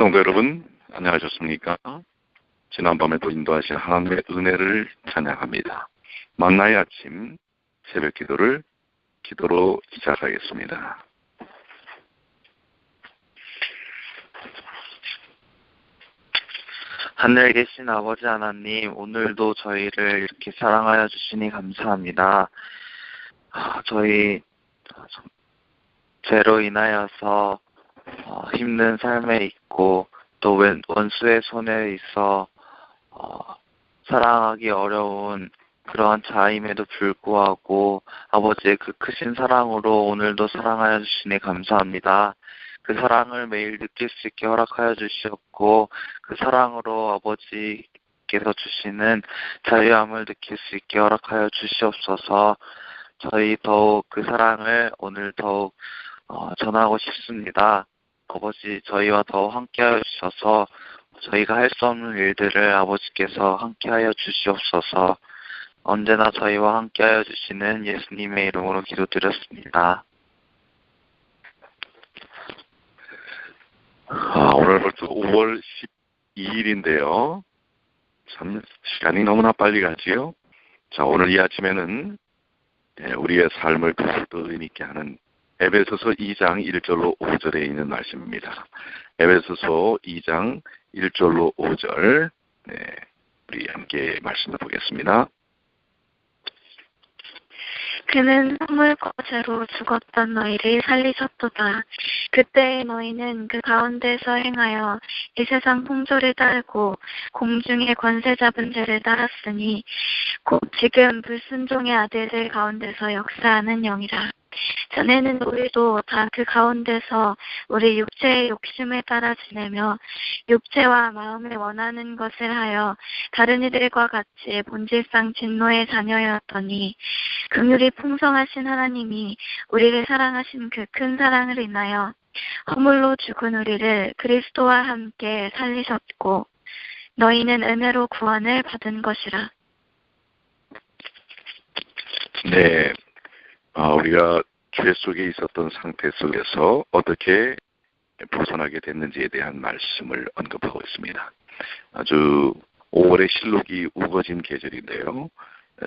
성도 여러분, 안녕하셨습니까? 지난밤에도 인도하신 하나님의 은혜를 찬양합니다. 만나의 아침 새벽 기도로 시작하겠습니다. 하늘에 계신 아버지 하나님, 오늘도 저희를 이렇게 사랑하여 주시니 감사합니다. 저희 죄로 인하여서 힘든 삶에 있고 또 원수의 손에 있어 사랑하기 어려운 그러한 자임에도 불구하고 아버지의 그 크신 사랑으로 오늘도 사랑하여 주시니 감사합니다. 그 사랑을 매일 느낄 수 있게 허락하여 주시었고 그 사랑으로 아버지께서 주시는 자유함을 느낄 수 있게 허락하여 주시옵소서. 저희 더욱 그 사랑을 오늘 더욱 전하고 싶습니다. 아버지, 저희와 더욱 함께하여 주셔서 저희가 할 수 없는 일들을 아버지께서 함께하여 주시옵소서. 언제나 저희와 함께하여 주시는 예수님의 이름으로 기도드렸습니다. 오늘 벌써 5월 12일인데요. 참 시간이 너무나 빨리 가지요. 자, 오늘 이 아침에는 우리의 삶을 더욱더 의미있게 하는 에베소서 2장 1절로 5절에 있는 말씀입니다. 에베소서 2장 1절로 5절, 우리 함께 말씀을 보겠습니다. 그는 허물과 죄로 죽었던 너희를 살리셨도다. 그때의 너희는 그 가운데서 행하여 이 세상 풍조를 따르고 공중의 권세 잡은 죄를 따랐으니 곧 지금 불순종의 아들들 가운데서 역사하는 영이라. 전에는 우리도 다 그 가운데서 우리 육체의 욕심에 따라 지내며 육체와 마음에 원하는 것을 하여 다른 이들과 같이 본질상 진노의 자녀였더니 긍휼이 풍성하신 하나님이 우리를 사랑하신 그 큰 사랑을 인하여 허물로 죽은 우리를 그리스도와 함께 살리셨고 너희는 은혜로 구원을 받은 것이라. 네, 우리가 죄 속에 있었던 상태 속에서 어떻게 벗어나게 됐는지에 대한 말씀을 언급하고 있습니다. 아주 5월의 실록이 우거진 계절인데요.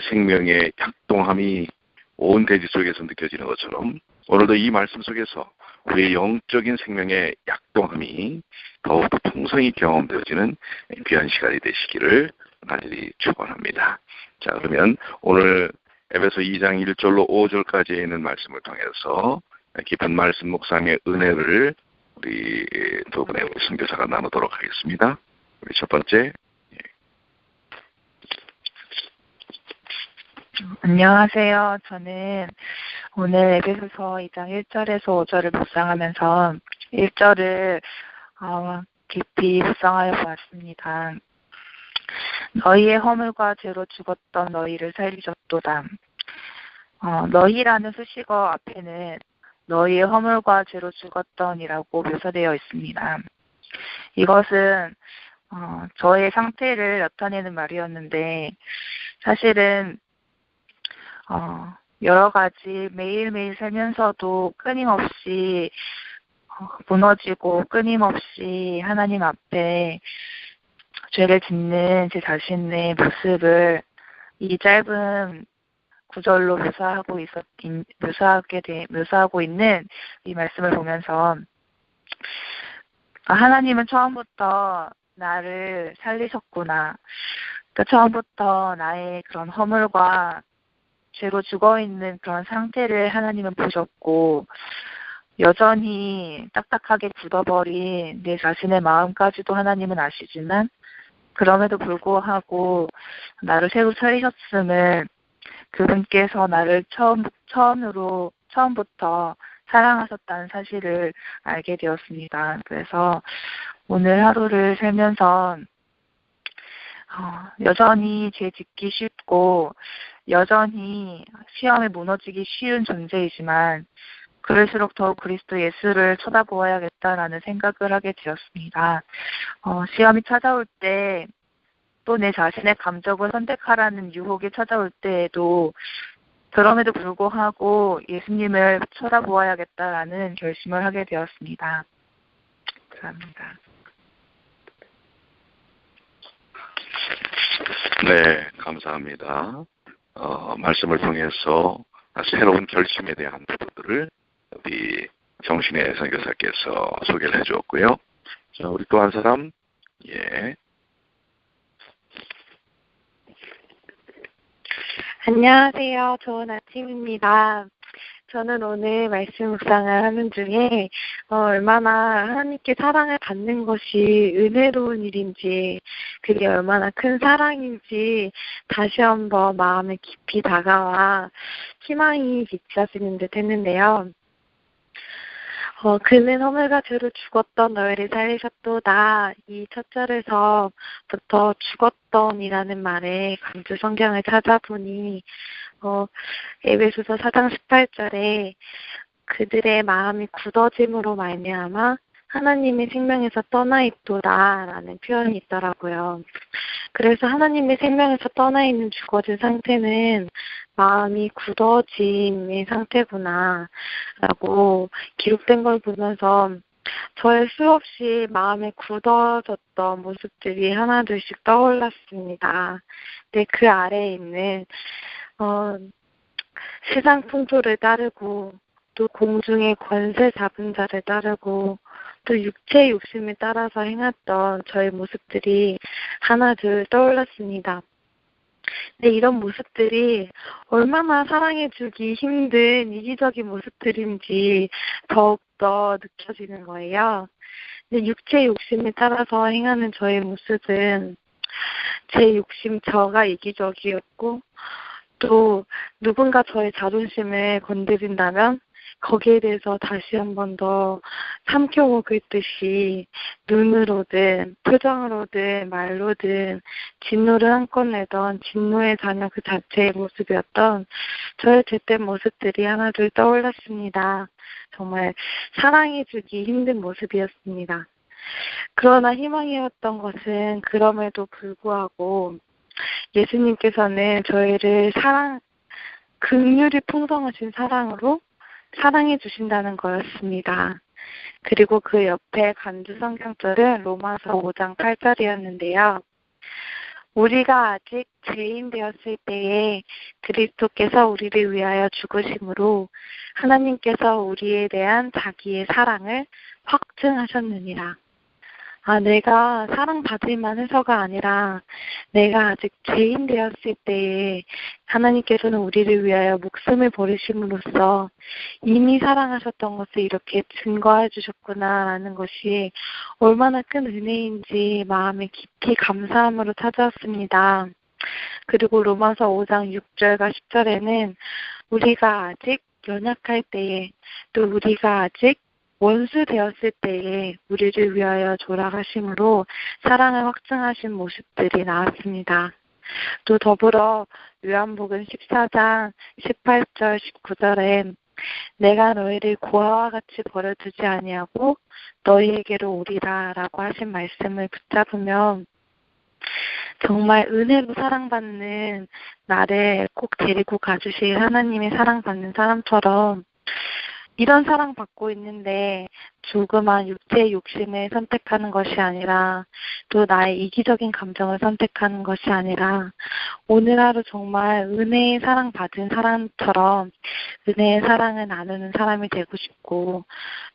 생명의 약동함이 온 대지 속에서 느껴지는 것처럼 오늘도 이 말씀 속에서 우리의 영적인 생명의 약동함이 더욱더 풍성히 경험되어지는 귀한 시간이 되시기를 간절히 축원합니다. 자, 그러면 오늘 에베소 2장 1절로 5절까지에 있는 말씀을 통해서 깊은 말씀 묵상의 은혜를 우리 두 분의 선교사가 나누도록 하겠습니다. 우리 첫 번째. 안녕하세요. 저는 오늘 에베소서 2장 1절에서 5절을 묵상하면서 1절을 깊이 묵상하여 보았습니다. 너희의 허물과 죄로 죽었던 너희를 살리셨도다. 너희라는 수식어 앞에는 너희의 허물과 죄로 죽었던이라고 묘사되어 있습니다. 이것은 저의 상태를 나타내는 말이었는데 사실은 여러 가지 매일매일 살면서도 끊임없이 무너지고 끊임없이 하나님 앞에 죄를 짓는 제 자신의 모습을 이 짧은 구절로 묘사하고 있는 이 말씀을 보면서 하나님은 처음부터 나를 살리셨구나. 그러니까 처음부터 나의 그런 허물과 죄로 죽어있는 그런 상태를 하나님은 보셨고 여전히 딱딱하게 굳어버린 내 자신의 마음까지도 하나님은 아시지만 그럼에도 불구하고 나를 새로 살리셨음을 그분께서 나를 처음부터 사랑하셨다는 사실을 알게 되었습니다. 그래서 오늘 하루를 살면서 여전히 죄 짓기 쉽고 여전히 시험에 무너지기 쉬운 존재이지만 그럴수록 더욱 그리스도 예수를 쳐다보아야겠다라는 생각을 하게 되었습니다. 시험이 찾아올 때 또 내 자신의 감정을 선택하라는 유혹이 찾아올 때에도 그럼에도 불구하고 예수님을 쳐다보아야겠다라는 결심을 하게 되었습니다. 감사합니다. 네, 감사합니다. 말씀을 통해서 새로운 결심에 대한 부분들을 우리 정신의 선교사께서 소개를 해주었고요. 자, 우리 또 한 사람, 예. 안녕하세요. 좋은 아침입니다. 저는 오늘 말씀 묵상을 하는 중에 얼마나 하나님께 사랑을 받는 것이 은혜로운 일인지, 그게 얼마나 큰 사랑인지 다시 한번 마음에 깊이 다가와 희망이 비춰지는 듯 했는데요. 그는 허물과 죄로 죽었던 너희를 살리셨도다. 이 첫 절에서부터 죽었던이라는 말에 강주 성경을 찾아보니 에베소서 4장 18절에 그들의 마음이 굳어짐으로 말미암아 하나님의 생명에서 떠나 있도다라는 표현이 있더라고요. 그래서 하나님의 생명에서 떠나 있는 죽어진 상태는 마음이 굳어짐의 상태구나 라고 기록된 걸 보면서 저의 수없이 마음에 굳어졌던 모습들이 하나둘씩 떠올랐습니다. 근데 그 아래에 있는 세상 풍토를 따르고 또 공중의 권세 잡은 자를 따르고 또 육체의 욕심을 따라서 행했던 저의 모습들이 하나둘 떠올랐습니다. 근데 이런 모습들이 얼마나 사랑해주기 힘든 이기적인 모습들인지 더욱더 느껴지는 거예요. 근데 육체의 욕심을 따라서 행하는 저의 모습은 제 욕심 저가 이기적이었고 또 누군가 저의 자존심을 건드린다면 거기에 대해서 다시 한 번 더 삼켜먹을 듯이 눈으로든 표정으로든 말로든 진노를 한껏 내던 진노의 자녀 그 자체의 모습이었던 저의 죄된 모습들이 하나둘 떠올랐습니다. 정말 사랑해주기 힘든 모습이었습니다. 그러나 희망이었던 것은 그럼에도 불구하고 예수님께서는 저희를 긍휼이 풍성하신 사랑으로 사랑해 주신다는 거였습니다. 그리고 그 옆에 간주 성경절은 로마서 5장 8절이었는데요. 우리가 아직 죄인 되었을 때에 그리스도께서 우리를 위하여 죽으심으로 하나님께서 우리에 대한 자기의 사랑을 확증하셨느니라. 내가 사랑받을 만해서가 아니라 내가 아직 죄인 되었을 때에 하나님께서는 우리를 위하여 목숨을 버리심으로써 이미 사랑하셨던 것을 이렇게 증거해 주셨구나라는 것이 얼마나 큰 은혜인지 마음에 깊이 감사함으로 찾아왔습니다. 그리고 로마서 5장 6절과 10절에는 우리가 아직 연약할 때에 또 우리가 아직 원수 되었을 때에 우리를 위하여 졸아가심으로 사랑을 확증하신 모습들이 나왔습니다. 또 더불어 요한복음 14장 18절 19절에 내가 너희를 고아와 같이 버려두지 아니하고 너희에게로 오리라 라고 하신 말씀을 붙잡으면 정말 은혜로 사랑받는 나를 꼭 데리고 가주실 하나님의 사랑받는 사람처럼 이런 사랑받고 있는데 조그만 육체의 욕심을 선택하는 것이 아니라 또 나의 이기적인 감정을 선택하는 것이 아니라 오늘 하루 정말 은혜의 사랑받은 사람처럼 은혜의 사랑을 나누는 사람이 되고 싶고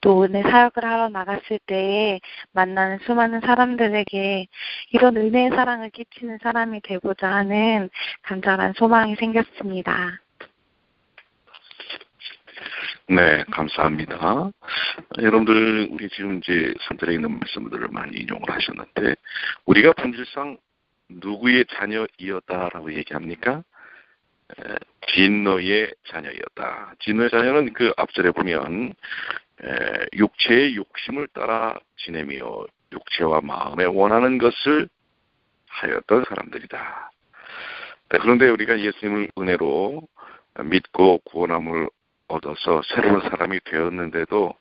또 은혜 사역을 하러 나갔을 때에 만나는 수많은 사람들에게 이런 은혜의 사랑을 끼치는 사람이 되고자 하는 간절한 소망이 생겼습니다. 네, 감사합니다. 여러분들, 우리 지금 이제 선들에 있는 말씀들을 많이 인용을 하셨는데, 우리가 본질상 누구의 자녀이었다라고 얘기합니까? 진노의 자녀였다. 진노의 자녀는 그 앞절에 보면 육체의 욕심을 따라 지내며 육체와 마음에 원하는 것을 하였던 사람들이다. 그런데 우리가 예수님을 은혜로 믿고 구원함을 얻어서 새로운 사람이 되었는데도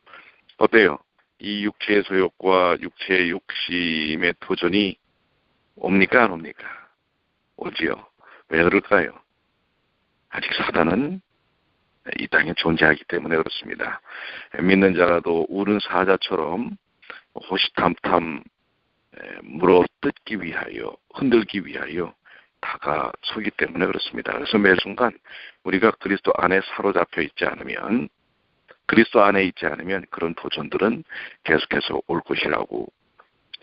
어때요? 이 육체의 소욕과 육체의 욕심의 도전이 옵니까 안 옵니까? 오지요. 왜 그럴까요? 아직 사단은 이 땅에 존재하기 때문에 그렇습니다. 믿는 자라도 우는 사자처럼 호시탐탐 물어뜯기 위하여 흔들기 위하여 다가서기 때문에 그렇습니다. 그래서 매 순간 우리가 그리스도 안에 사로잡혀 있지 않으면, 그리스도 안에 있지 않으면 그런 도전들은 계속해서 올 것이라고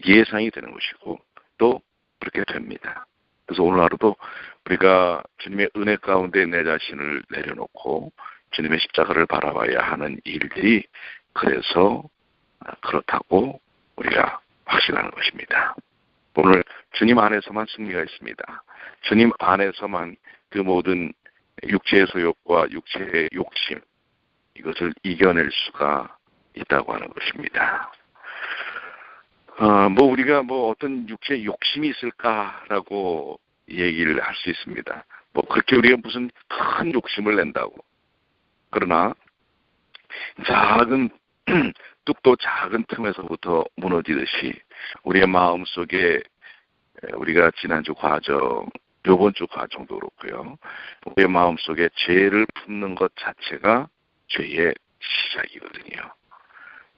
예상이 되는 것이고 또 그렇게 됩니다. 그래서 오늘 하루도 우리가 주님의 은혜 가운데 내 자신을 내려놓고 주님의 십자가를 바라봐야 하는 일들이 그래서 그렇다고 우리가 확신하는 것입니다. 오늘 주님 안에서만 승리가 있습니다. 주님 안에서만 그 모든 육체의 소욕과 육체의 욕심, 이것을 이겨낼 수가 있다고 하는 것입니다. 우리가 어떤 육체의 욕심이 있을까라고 얘기를 할 수 있습니다. 그렇게 우리가 무슨 큰 욕심을 낸다고. 그러나 뚝도 작은 틈에서부터 무너지듯이 우리의 마음 속에, 우리가 지난주 과정, 요번 주 과정도 그렇고요. 우리의 마음 속에 죄를 품는 것 자체가 죄의 시작이거든요.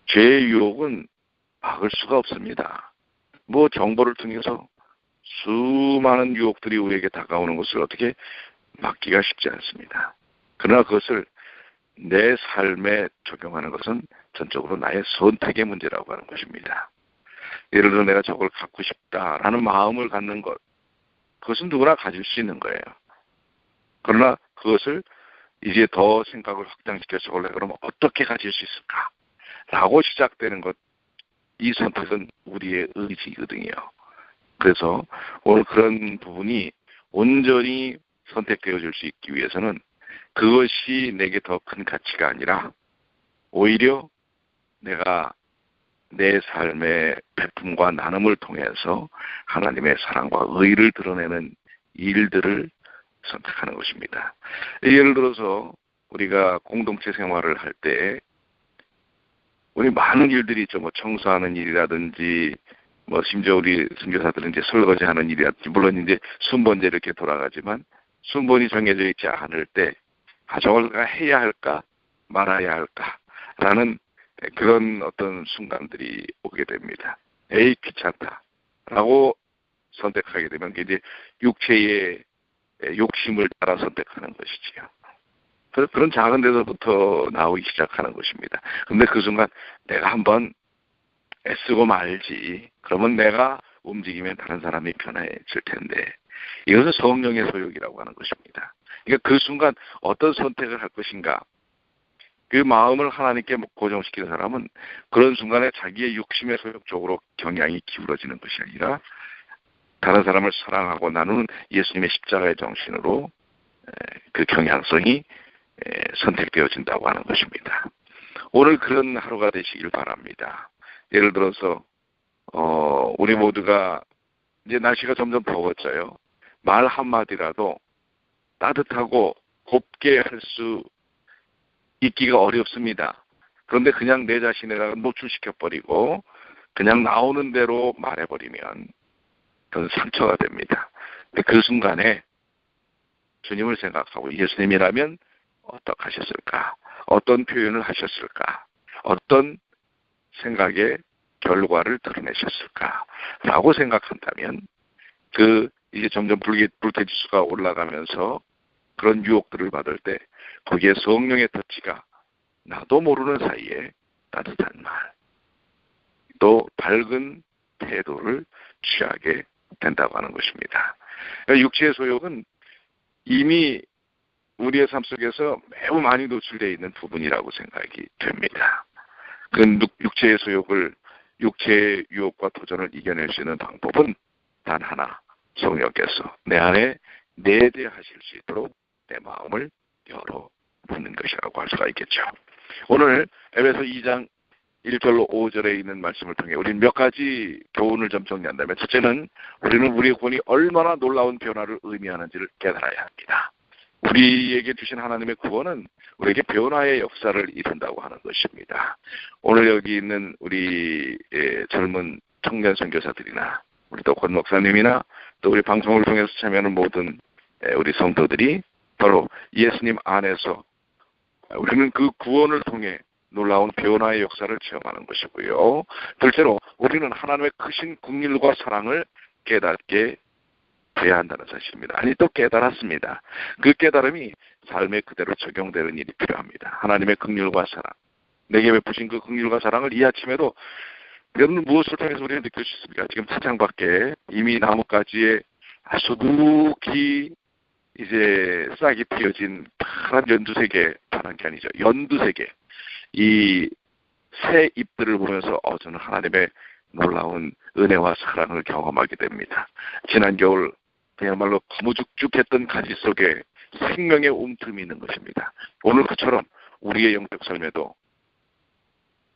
죄의 유혹은 막을 수가 없습니다. 정보를 통해서 수많은 유혹들이 우리에게 다가오는 것을 어떻게 막기가 쉽지 않습니다. 그러나 그것을 내 삶에 적용하는 것은 전적으로 나의 선택의 문제라고 하는 것입니다. 예를 들어 내가 저걸 갖고 싶다라는 마음을 갖는 것, 그것은 누구나 가질 수 있는 거예요. 그러나 그것을 이제 더 생각을 확장시켜서 저걸 내가 그러면 어떻게 가질 수 있을까? 라고 시작되는 것, 이 선택은 우리의 의지거든요. 그래서 오늘 그런 부분이 온전히 선택되어질 수 있기 위해서는 그것이 내게 더 큰 가치가 아니라 오히려 내가 내 삶의 베품과 나눔을 통해서 하나님의 사랑과 의를 드러내는 일들을 선택하는 것입니다. 예를 들어서 우리가 공동체 생활을 할 때 우리 많은 일들이 있죠. 청소하는 일이라든지 심지어 우리 선교사들은 이제 설거지하는 일이라든지, 물론 이제 순번제 이렇게 돌아가지만 순번이 정해져 있지 않을 때 저걸 해야 할까 말아야 할까라는 그런 어떤 순간들이 오게 됩니다. 에이 귀찮다라고 선택하게 되면 이제 육체의 욕심을 따라 선택하는 것이지요. 그런 작은 데서부터 나오기 시작하는 것입니다. 그런데 그 순간 내가 한번 애쓰고 말지, 그러면 내가 움직이면 다른 사람이 편해질 텐데, 이것은 성령의 소욕이라고 하는 것입니다. 그러니까 그 순간 어떤 선택을 할 것인가, 그 마음을 하나님께 고정시키는 사람은 그런 순간에 자기의 욕심의 소욕 쪽으로 경향이 기울어지는 것이 아니라 다른 사람을 사랑하고 나누는 예수님의 십자가의 정신으로 그 경향성이 선택되어진다고 하는 것입니다. 오늘 그런 하루가 되시길 바랍니다. 예를 들어서 우리 모두가 이제 날씨가 점점 더워져요. 말 한마디라도 따뜻하고 곱게 할 수 있기가 어렵습니다. 그런데 그냥 내 자신에다가 노출시켜버리고 그냥 나오는 대로 말해버리면 그건 상처가 됩니다. 근데 그 순간에 주님을 생각하고 예수님이라면 어떻게 하셨을까? 어떤 표현을 하셨을까? 어떤 생각의 결과를 드러내셨을까? 라고 생각한다면 이제 점점 불쾌지수가 올라가면서 그런 유혹들을 받을 때 거기에 성령의 터치가 나도 모르는 사이에 따뜻한 말, 또 밝은 태도를 취하게 된다고 하는 것입니다. 그러니까 육체의 소욕은 이미 우리의 삶 속에서 매우 많이 노출되어 있는 부분이라고 생각이 됩니다. 그 육체의 소욕을, 육체의 유혹과 도전을 이겨낼 수 있는 방법은 단 하나, 성령께서 내 안에 내재하실 수 있도록 내 마음을 열어놓는 것이라고 할 수가 있겠죠. 오늘 에베소 2장 1절로 5절에 있는 말씀을 통해 우리는 몇 가지 교훈을 좀 정리한다면, 첫째는 우리는 우리의 구원이 얼마나 놀라운 변화를 의미하는지를 깨달아야 합니다. 우리에게 주신 하나님의 구원은 우리에게 변화의 역사를 이룬다고 하는 것입니다. 오늘 여기 있는 우리 젊은 청년 선교사들이나 우리 또 권 목사님이나 또 우리 방송을 통해서 참여하는 모든 우리 성도들이 바로 예수님 안에서 우리는 그 구원을 통해 놀라운 변화의 역사를 체험하는 것이고요. 둘째로 우리는 하나님의 크신 긍휼과 사랑을 깨닫게 돼야 한다는 사실입니다. 아니 또 깨달았습니다. 그 깨달음이 삶에 그대로 적용되는 일이 필요합니다. 하나님의 긍휼과 사랑, 내게 베푸신 그 긍휼과 사랑을 이 아침에도 여러분 무엇을 통해서 우리가 느낄 수 있습니까? 지금 차장 밖에 이미 나뭇가지에 수두룩히 이제 싹이 피어진 파란 연두새 개, 파란 게 아니죠. 연두새 개. 이 새 잎들을 보면서 저는 하나님의 놀라운 은혜와 사랑을 경험하게 됩니다. 지난 겨울 그야말로 거무죽죽했던 가지 속에 생명의 움틈이 있는 것입니다. 오늘 그처럼 우리의 영적 삶에도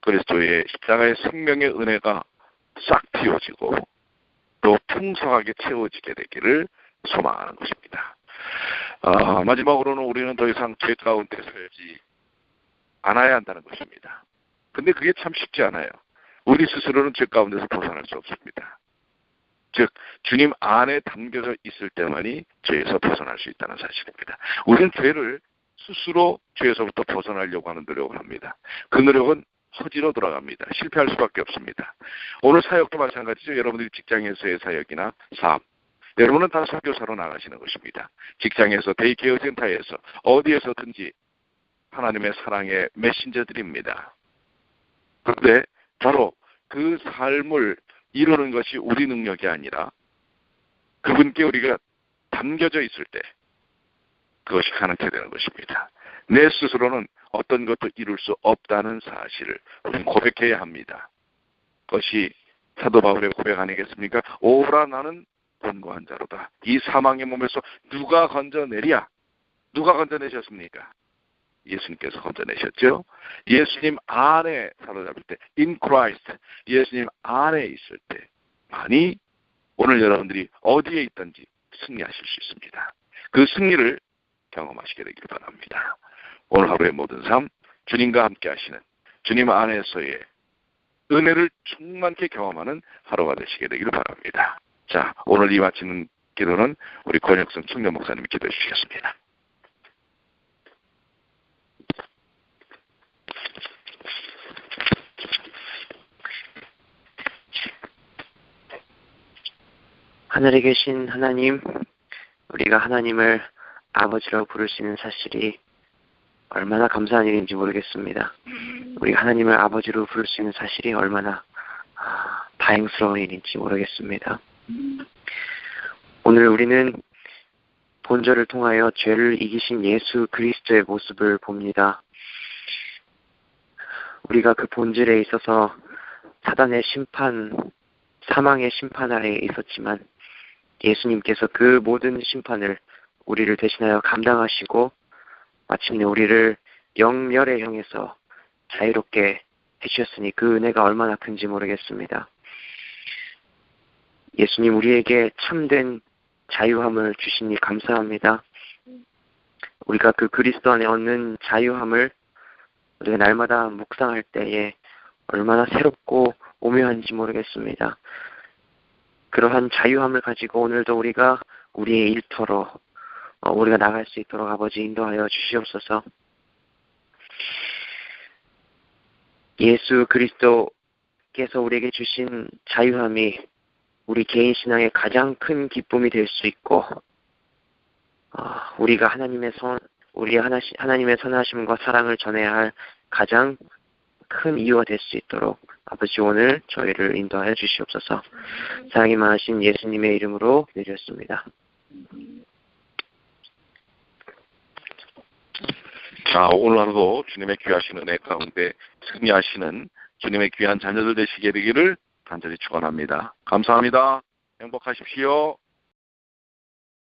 그리스도의 십자가의 생명의 은혜가 싹 피워지고 또 풍성하게 채워지게 되기를 소망하는 것입니다. 마지막으로는 우리는 더 이상 죄 가운데 살지 않아야 한다는 것입니다. 근데 그게 참 쉽지 않아요. 우리 스스로는 죄 가운데서 벗어날 수 없습니다. 즉 주님 안에 담겨져 있을 때만이 죄에서 벗어날 수 있다는 사실입니다. 우리는 죄를 스스로 죄에서부터 벗어나려고 하는 노력을 합니다. 그 노력은 허지로 돌아갑니다. 실패할 수밖에 없습니다. 오늘 사역도 마찬가지죠. 여러분들이 직장에서의 사역이나 사업, 여러분은 다 선교사로 나가시는 것입니다. 직장에서, 데이케어 센터에서, 어디에서든지 하나님의 사랑의 메신저들입니다. 그런데 바로 그 삶을 이루는 것이 우리 능력이 아니라 그분께 우리가 담겨져 있을 때 그것이 가능하게 되는 것입니다. 내 스스로는 어떤 것도 이룰 수 없다는 사실을 우리는 고백해야 합니다. 그것이 사도 바울의 고백 아니겠습니까? 오라 나는 권고한 자로다. 이 사망의 몸에서 누가 건져내랴? 누가 건져내셨습니까? 예수님께서 건져내셨죠. 예수님 안에 사로잡을 때, in Christ, 예수님 안에 있을 때만이 오늘 여러분들이 어디에 있든지 승리하실 수 있습니다. 그 승리를 경험하시게 되길 바랍니다. 오늘 하루의 모든 삶, 주님과 함께 하시는 주님 안에서의 은혜를 충만케 경험하는 하루가 되시게 되기를 바랍니다. 자, 오늘 이 마치는 기도는 우리 권혁성 청년 목사님이 기도해 주시겠습니다. 하늘에 계신 하나님, 우리가 하나님을 아버지라고 부를 수 있는 사실이 얼마나 감사한 일인지 모르겠습니다. 우리가 하나님을 아버지로 부를 수 있는 사실이 얼마나 다행스러운 일인지 모르겠습니다. 오늘 우리는 본절을 통하여 죄를 이기신 예수 그리스도의 모습을 봅니다. 우리가 그 본질에 있어서 사단의 심판, 사망의 심판 아래에 있었지만 예수님께서 그 모든 심판을 우리를 대신하여 감당하시고 마침내 우리를 영멸의 형에서 자유롭게 해주셨으니 그 은혜가 얼마나 큰지 모르겠습니다. 예수님 우리에게 참된 자유함을 주시니 감사합니다. 우리가 그 그리스도 안에 얻는 자유함을 우리가 날마다 묵상할 때에 얼마나 새롭고 오묘한지 모르겠습니다. 그러한 자유함을 가지고 오늘도 우리가 우리의 일터로 우리가 나갈 수 있도록 아버지 인도하여 주시옵소서. 예수 그리스도께서 우리에게 주신 자유함이 우리 개인 신앙의 가장 큰 기쁨이 될 수 있고 우리가 하나님의 선하심과 사랑을 전해야 할 가장 큰 이유가 될 수 있도록 아버지 오늘 저희를 인도하여 주시옵소서. 사랑이 많으신 예수님의 이름으로 기도드렸습니다. 자, 오늘 하루도 주님의 귀하신 은혜 가운데 승리하시는 주님의 귀한 자녀들 되시게 되기를 간절히 축원합니다. 감사합니다. 행복하십시오.